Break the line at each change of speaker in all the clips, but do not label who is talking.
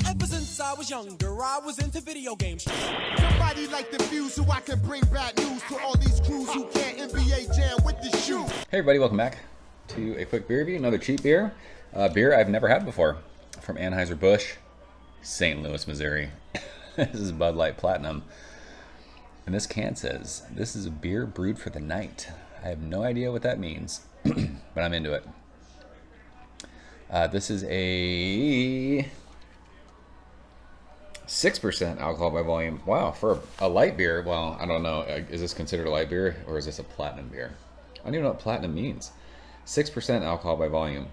Ever since I was younger, I was into video games.
Somebody like the fuse so I can bring bad news to all these crews who can't NBA jam with the shoe.
Hey everybody, welcome back to a quick beer review, another cheap beer. Beer I've never had before from Anheuser-Busch, St. Louis, Missouri. This is Bud Light Platinum. And this can says, this is a beer brewed for the night. I have no idea what that means, but I'm into it. This is a 6% alcohol by volume. Wow, for a light beer, well, I don't know. Is this considered a light beer or is this a platinum beer? I don't even know what platinum means. 6% alcohol by volume.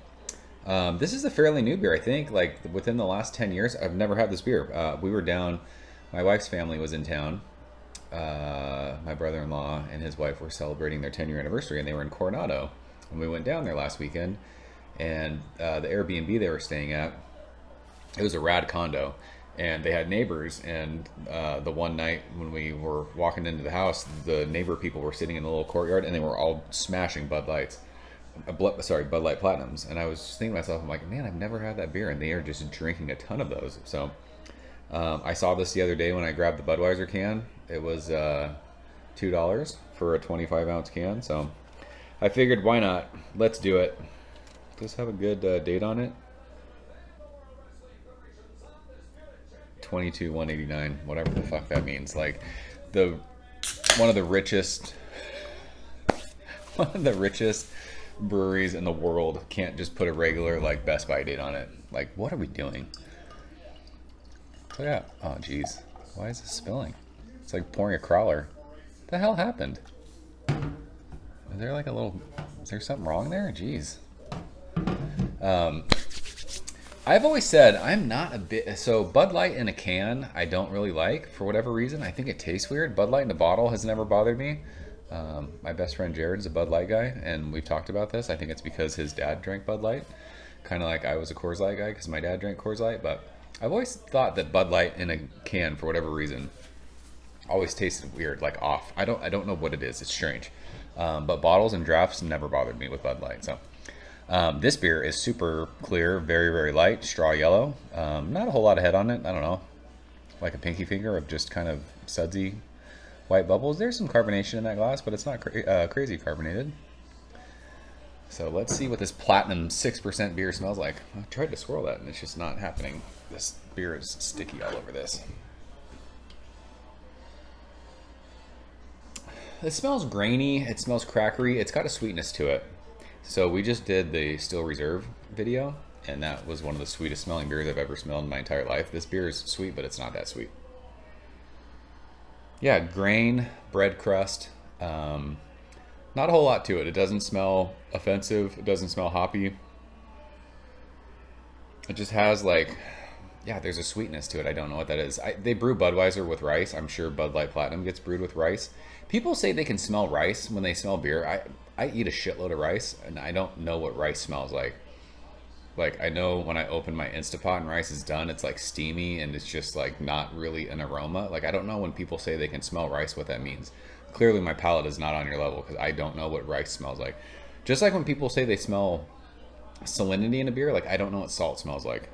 This is a fairly new beer, I think. Like within the last 10 years, I've never had this beer. We were down, my wife's family was in town. My brother-in-law and his wife were celebrating their 10-year anniversary, and they were in Coronado. And we went down there last weekend, and the Airbnb they were staying at, it was a rad condo. And they had neighbors, and the one night when we were walking into the house, the neighbor people were sitting in the little courtyard, and they were all smashing Bud Lights. Bud Light Platinums. And I was just thinking to myself, I'm like, man, I've never had that beer, and they are just drinking a ton of those. So I saw this the other day when I grabbed the Budweiser can. It was $2 for a 25-ounce can. So I figured, why not? Let's do it. Does this have a good date on it? 22/189, whatever the fuck that means. Like one of the richest breweries in the world can't just put a regular like Best By date on it. Like, what are we doing? Look at that. Oh geez, why is this spilling? It's like pouring a crawler. What the hell happened? Is there like is there something wrong there? Jeez. I've always said I'm not a bit, so Bud Light in a can I don't really like for whatever reason. I think it tastes weird. Bud Light in a bottle has never bothered me. My best friend Jared is a Bud Light guy, and we've talked about this. I think it's because his dad drank Bud Light, kind of like I was a Coors Light guy because my dad drank Coors Light. But I've always thought that Bud Light in a can, for whatever reason, always tasted weird, like off. I don't know what it is. It's strange. But bottles and drafts never bothered me with Bud Light. So this beer is super clear, very, very light, straw yellow. Not a whole lot of head on it. I don't know, like a pinky finger of just kind of sudsy white bubbles. There's some carbonation in that glass, but it's not crazy carbonated. So let's see what this Platinum 6% beer smells like. I tried to swirl that, and it's just not happening. This beer is sticky all over this. It smells grainy. It smells crackery. It's got a sweetness to it. So we just did the Still Reserve video, and that was one of the sweetest smelling beers I've ever smelled in my entire life. This beer is sweet, but it's not that sweet. Yeah, grain, bread crust. Not a whole lot to it. It doesn't smell offensive. It doesn't smell hoppy. It just has like, yeah, there's a sweetness to it. I don't know what that is. They brew Budweiser with rice. I'm sure Bud Light Platinum gets brewed with rice. People say they can smell rice when they smell beer. I eat a shitload of rice, and I don't know what rice smells like. Like, I know when I open my Instapot and rice is done, it's like steamy, and it's just like not really an aroma. Like, I don't know when people say they can smell rice what that means. Clearly my palate is not on your level because I don't know what rice smells like. Just like when people say they smell salinity in a beer, like I don't know what salt smells like.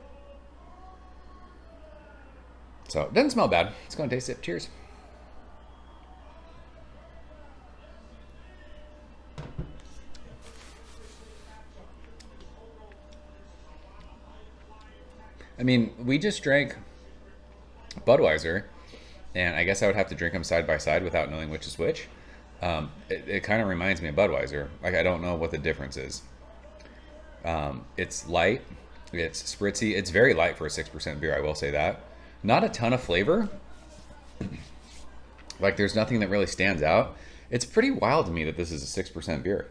So it doesn't smell bad. Let's go and taste it. Cheers. I mean, we just drank Budweiser, and I guess I would have to drink them side by side without knowing which is which. It kind of reminds me of Budweiser. Like, I don't know what the difference is. It's light. It's spritzy. It's very light for a 6% beer, I will say that. Not a ton of flavor. Like, there's nothing that really stands out. It's pretty wild to me that this is a 6% beer.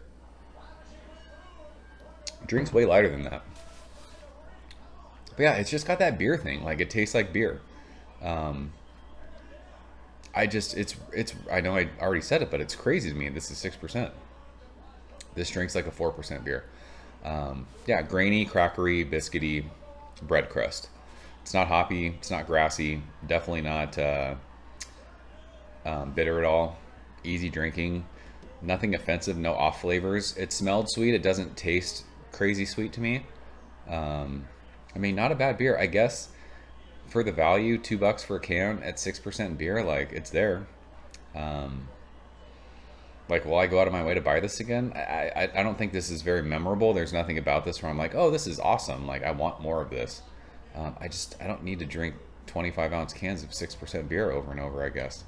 It drinks way lighter than that. But yeah, it's just got that beer thing. Like, it tastes like beer. I know I already said it, but it's crazy to me. This is 6%. This drinks like a 4% beer. Yeah, grainy, crackery, biscuity bread crust. It's not hoppy. It's not grassy. Definitely not bitter at all. Easy drinking. Nothing offensive. No off flavors. It smelled sweet. It doesn't taste crazy sweet to me. I mean, not a bad beer. I guess for the value, $2 for a can at 6% beer, like it's there. Like, will I go out of my way to buy this again? I don't think this is very memorable. There's nothing about this where I'm like, oh, this is awesome. Like, I want more of this. I don't need to drink 25-ounce cans of 6% beer over and over, I guess.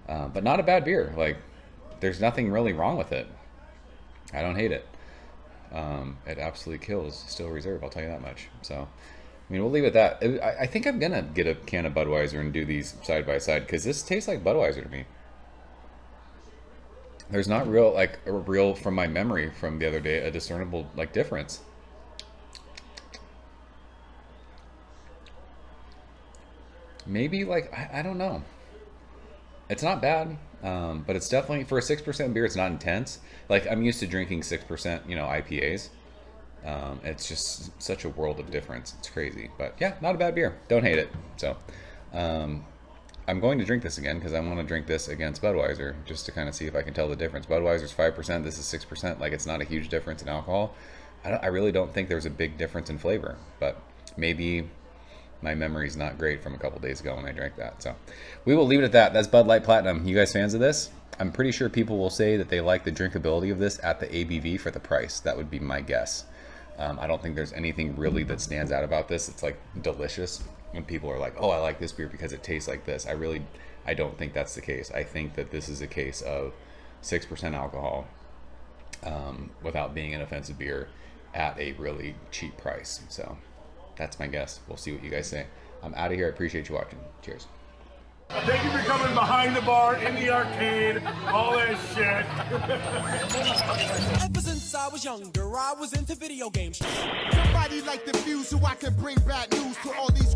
But not a bad beer. Like, there's nothing really wrong with it. I don't hate it. It absolutely kills Still Reserve, I'll tell you that much. So, I mean, we'll leave it at that. I think I'm going to get a can of Budweiser and do these side by side because this tastes like Budweiser to me. There's not real from my memory from the other day, a discernible like difference. Maybe like, I don't know. It's not bad, but it's definitely, for a 6% beer, it's not intense. Like, I'm used to drinking 6%, IPAs. It's just such a world of difference. It's crazy. But yeah, not a bad beer. Don't hate it. So, I'm going to drink this again because I want to drink this against Budweiser just to kind of see if I can tell the difference. Budweiser's 5%, this is 6%. Like, it's not a huge difference in alcohol. I really don't think there's a big difference in flavor, but maybe my memory's not great from a couple days ago when I drank that. So we will leave it at that. That's Bud Light Platinum. You guys fans of this? I'm pretty sure people will say that they like the drinkability of this at the ABV for the price. That would be my guess. I don't think there's anything really that stands out about this. It's like delicious. When people are like, oh, I like this beer because it tastes like this. I don't think that's the case. I think that this is a case of 6% alcohol without being an offensive beer at a really cheap price. So that's my guess. We'll see what you guys say. I'm out of here. I appreciate you watching. Cheers.
Thank you for coming behind the bar, in the arcade, all that shit.
Ever since I was younger, I was into video games.
Somebody like the Fuse so I can bring bad news to all these